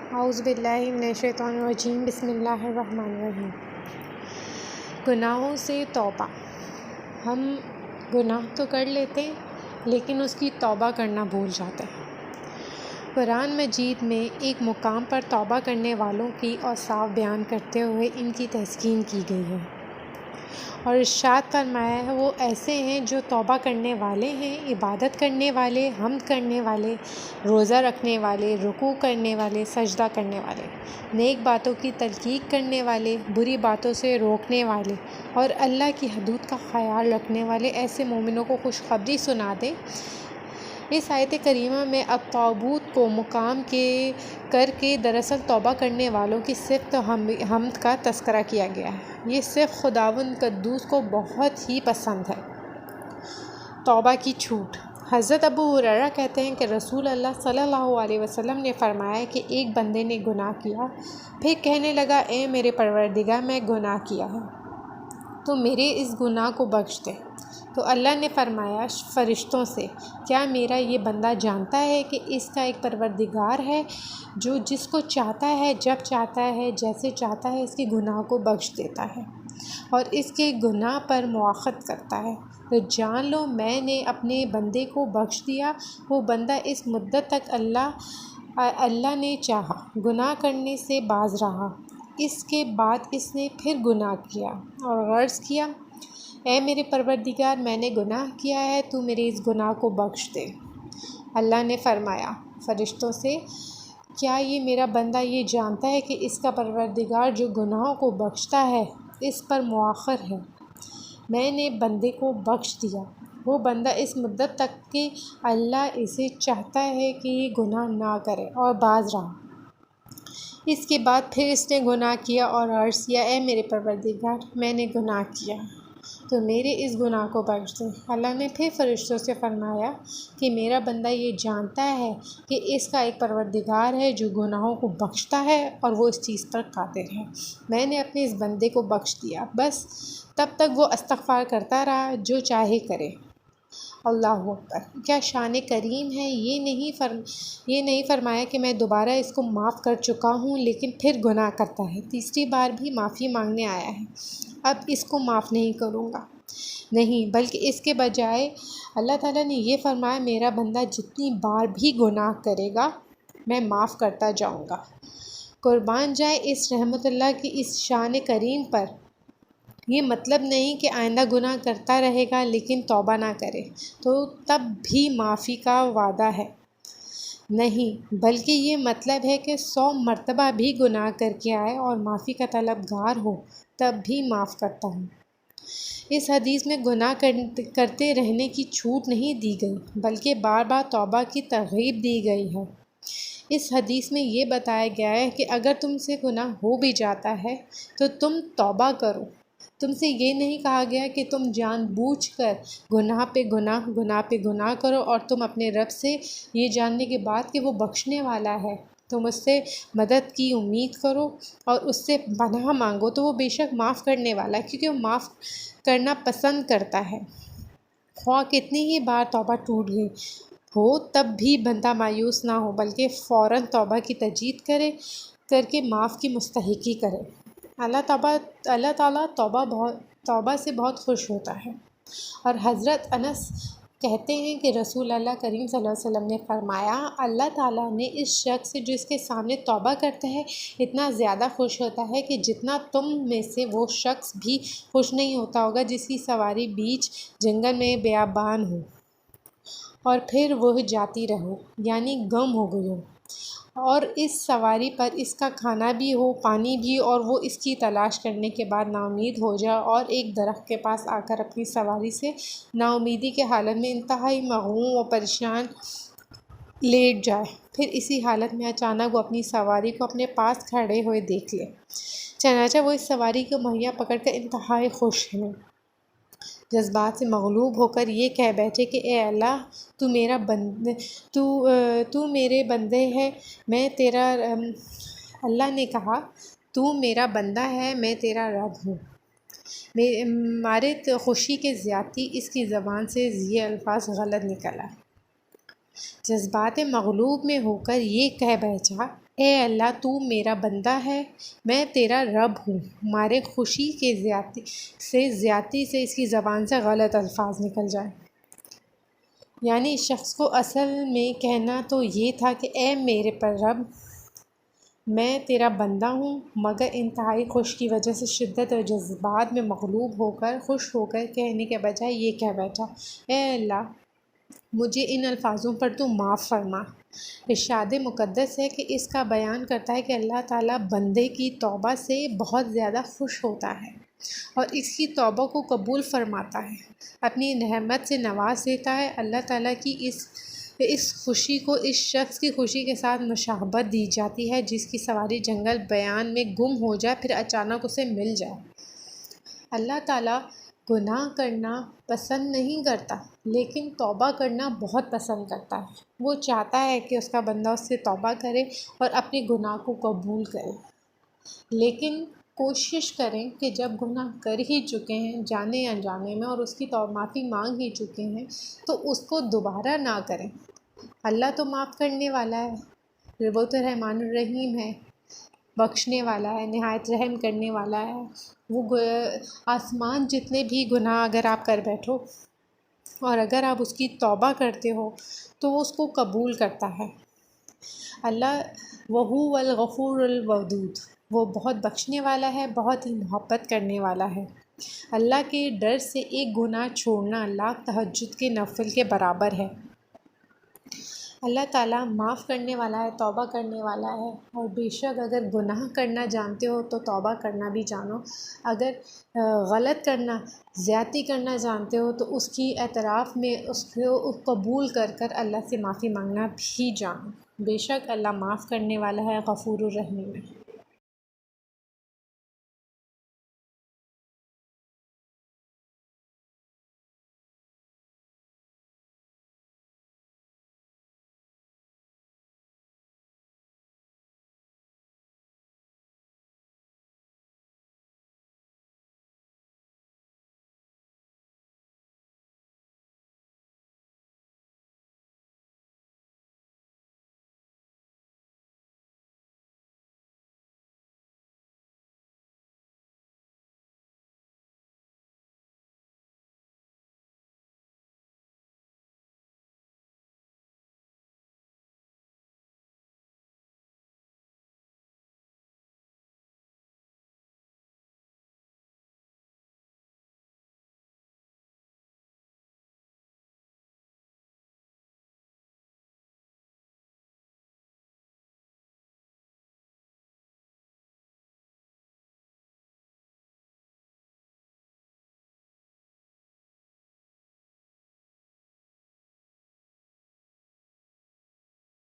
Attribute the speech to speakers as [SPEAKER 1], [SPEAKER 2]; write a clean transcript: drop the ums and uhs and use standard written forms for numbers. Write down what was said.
[SPEAKER 1] اعوذ باللہ من الشیطان الرجیم بسم اللہ الرحمن الرحیم۔ گناہوں سے توبہ۔ ہم گناہ تو کر لیتے ہیں لیکن اس کی توبہ کرنا بھول جاتے ہیں۔ قرآن مجید میں ایک مقام پر توبہ کرنے والوں کی اوصاف بیان کرتے ہوئے ان کی تذکیر کی گئی ہے اور ارشاد فرمایا ہے وہ ایسے ہیں جو توبہ کرنے والے ہیں، عبادت کرنے والے، حمد کرنے والے، روزہ رکھنے والے، رکوع کرنے والے، سجدہ کرنے والے، نیک باتوں کی تلقین کرنے والے، بری باتوں سے روکنے والے اور اللہ کی حدود کا خیال رکھنے والے ایسے مومنوں کو خوشخبری سنا دیں۔ اس آیت کریمہ میں التوبوت کو مقام کر کے دراصل توبہ کرنے والوں کی صفت حمد کا تذکرہ کیا گیا ہے۔ یہ صفت خداوند قدوس کو بہت ہی پسند ہے۔ توبہ کی چھوٹ۔ حضرت ابو ہریرہ کہتے ہیں کہ رسول اللہ صلی اللہ علیہ وسلم نے فرمایا کہ ایک بندے نے گناہ کیا، پھر کہنے لگا اے میرے پروردگار، میں گناہ کیا ہے، تو میرے اس گناہ کو بخش دے۔ تو اللہ نے فرمایا فرشتوں سے، کیا میرا یہ بندہ جانتا ہے کہ اس کا ایک پروردگار ہے جو جس کو چاہتا ہے، جب چاہتا ہے، جیسے چاہتا ہے اس کے گناہ کو بخش دیتا ہے اور اس کے گناہ پر مؤاخذت کرتا ہے؟ تو جان لو میں نے اپنے بندے کو بخش دیا۔ وہ بندہ اس مدت تک اللہ نے چاہا گناہ کرنے سے باز رہا، اس کے بعد اس نے پھر گناہ کیا اور عرض کیا اے میرے پروردگار، میں نے گناہ کیا ہے، تو میرے اس گناہ کو بخش دے۔ اللہ نے فرمایا فرشتوں سے، کیا یہ میرا بندہ یہ جانتا ہے کہ اس کا پروردگار جو گناہوں کو بخشتا ہے اس پر مؤخر ہے؟ میں نے بندے کو بخش دیا۔ وہ بندہ اس مدت تک کہ اللہ اسے چاہتا ہے کہ یہ گناہ نہ کرے اور باز رہا، اس کے بعد پھر اس نے گناہ کیا اور عرض کیا اے میرے پروردگار، میں نے گناہ کیا، تو میرے اس گناہ کو بخش دے۔ اللہ نے پھر فرشتوں سے فرمایا کہ میرا بندہ یہ جانتا ہے کہ اس کا ایک پروردگار ہے جو گناہوں کو بخشتا ہے اور وہ اس چیز پر قادر ہے۔ میں نے اپنے اس بندے کو بخش دیا، بس تب تک وہ استغفار کرتا رہا، جو چاہے کرے۔ اللہ اکبر! کیا شان کریم ہے! یہ نہیں فرمایا کہ میں دوبارہ اس کو معاف کر چکا ہوں لیکن پھر گناہ کرتا ہے، تیسری بار بھی معافی مانگنے آیا ہے، اب اس کو معاف نہیں کروں گا۔ نہیں، بلکہ اس کے بجائے اللہ تعالیٰ نے یہ فرمایا میرا بندہ جتنی بار بھی گناہ کرے گا میں معاف کرتا جاؤں گا۔ قربان جائے اس رحمت اللہ کی اس شان کریم پر۔ یہ مطلب نہیں کہ آئندہ گناہ کرتا رہے گا لیکن توبہ نہ کرے تو تب بھی معافی کا وعدہ ہے، نہیں، بلکہ یہ مطلب ہے کہ 100 مرتبہ بھی گناہ کر کے آئے اور معافی کا طلبگار ہو تب بھی معاف کرتا ہوں۔ اس حدیث میں گناہ کرتے رہنے کی چھوٹ نہیں دی گئی بلکہ بار بار توبہ کی ترغیب دی گئی ہے۔ اس حدیث میں یہ بتایا گیا ہے کہ اگر تم سے گناہ ہو بھی جاتا ہے تو تم توبہ کرو۔ تم سے یہ نہیں کہا گیا کہ تم جان بوجھ کر گناہ پہ گناہ کرو اور تم اپنے رب سے یہ جاننے کے بعد کہ وہ بخشنے والا ہے تم اس سے مدد کی امید کرو اور اس سے پناہ مانگو، تو وہ بے شک معاف کرنے والا ہے، کیونکہ وہ معاف کرنا پسند کرتا ہے۔ خواہ کتنی ہی بار توبہ ٹوٹ گئی ہو تب بھی بندہ مایوس نہ ہو بلکہ فوراً توبہ کی تجدید کر کے معاف کی مستحقی کرے۔ اللہ تعالیٰ توبہ سے بہت خوش ہوتا ہے، اور حضرت انس کہتے ہیں کہ رسول اللہ کریم صلی اللہ علیہ وسلم نے فرمایا اللہ تعالیٰ نے اس شخص سے جو اس کے سامنے توبہ کرتا ہے اتنا زیادہ خوش ہوتا ہے کہ جتنا تم میں سے وہ شخص بھی خوش نہیں ہوتا ہوگا جس کی سواری بیچ جنگل میں بیابان ہو اور پھر وہ جاتی رہو، یعنی گم ہو گئی ہو، اور اس سواری پر اس کا کھانا بھی ہو، پانی بھی، اور وہ اس کی تلاش کرنے کے بعد نا امید ہو جائے اور ایک درخت کے پاس آ کر اپنی سواری سے نا امیدی کے حالت میں انتہائی مغموم و پریشان لیٹ جائے، پھر اسی حالت میں اچانک وہ اپنی سواری کو اپنے پاس کھڑے ہوئے دیکھ لے، چنانچہ وہ اس سواری کو مہیا پکڑ کر انتہائی خوش ہیں، جذبات سے مغلوب ہو کر یہ کہہ بیٹھے کہ اے اللہ، تو میرے بندے ہے، میں تیرا اللہ نے کہا تو میرا بندہ ہے، میں تیرا رب ہوں۔ مارے خوشی کے زیادتی اس کی زبان سے یہ الفاظ غلط نکلا، جذبات مغلوب میں ہو کر یہ کہہ بیٹھا اے اللہ تو میرا بندہ ہے، میں تیرا رب ہوں۔ ہمارے خوشی کے زیادتی سے اس کی زبان سے غلط الفاظ نکل جائے۔ یعنی اس شخص کو اصل میں کہنا تو یہ تھا کہ اے میرے پر رب، میں تیرا بندہ ہوں، مگر انتہائی خوش کی وجہ سے شدت اور جذبات میں مغلوب ہو کر خوش ہو کر کہنے کے بجائے یہ کہہ بیٹھا، اے اللہ مجھے ان الفاظوں پر تو معاف فرما۔ ارشاد مقدس ہے کہ اس کا بیان کرتا ہے کہ اللہ تعالیٰ بندے کی توبہ سے بہت زیادہ خوش ہوتا ہے اور اس کی توبہ کو قبول فرماتا ہے، اپنی رحمت سے نواز دیتا ہے۔ اللہ تعالیٰ کی اس خوشی کو اس شخص کی خوشی کے ساتھ مشابہت دی جاتی ہے جس کی سواری جنگل بیان میں گم ہو جائے پھر اچانک اسے مل جائے۔ اللہ تعالیٰ گناہ کرنا پسند نہیں کرتا لیکن توبہ کرنا بہت پسند کرتا ہے۔ وہ چاہتا ہے کہ اس کا بندہ اس سے توبہ کرے اور اپنے گناہ کو قبول کرے، لیکن کوشش کریں کہ جب گناہ کر ہی چکے ہیں جانے انجانے میں اور اس کی معافی مانگ ہی چکے ہیں تو اس کو دوبارہ نہ کریں۔ اللہ تو معاف کرنے والا ہے، وہ تو رحمان الرحیم ہے، بخشنے والا ہے، نہایت رحم کرنے والا ہے۔ وہ آسمان جتنے بھی گناہ اگر آپ کر بیٹھو اور اگر آپ اس کی توبہ کرتے ہو تو وہ اس کو قبول کرتا ہے۔ اللہ وَهُوَ الْغَفُورُ الْوَدُودُ، وہ بہت بخشنے والا ہے، بہت ہی محبت کرنے والا ہے۔ اللہ کے ڈر سے ایک گناہ چھوڑنا لاکھ تہجد کے نفل کے برابر ہے۔ اللہ تعالیٰ معاف کرنے والا ہے، توبہ کرنے والا ہے، اور بے شک اگر گناہ کرنا جانتے ہو تو توبہ کرنا بھی جانو، اگر غلط کرنا زیادتی کرنا جانتے ہو تو اس کی اعتراف میں اس کو قبول کر اللہ سے معافی مانگنا بھی جانو۔ بے شک اللہ معاف کرنے والا ہے، غفور الرحیم ہے۔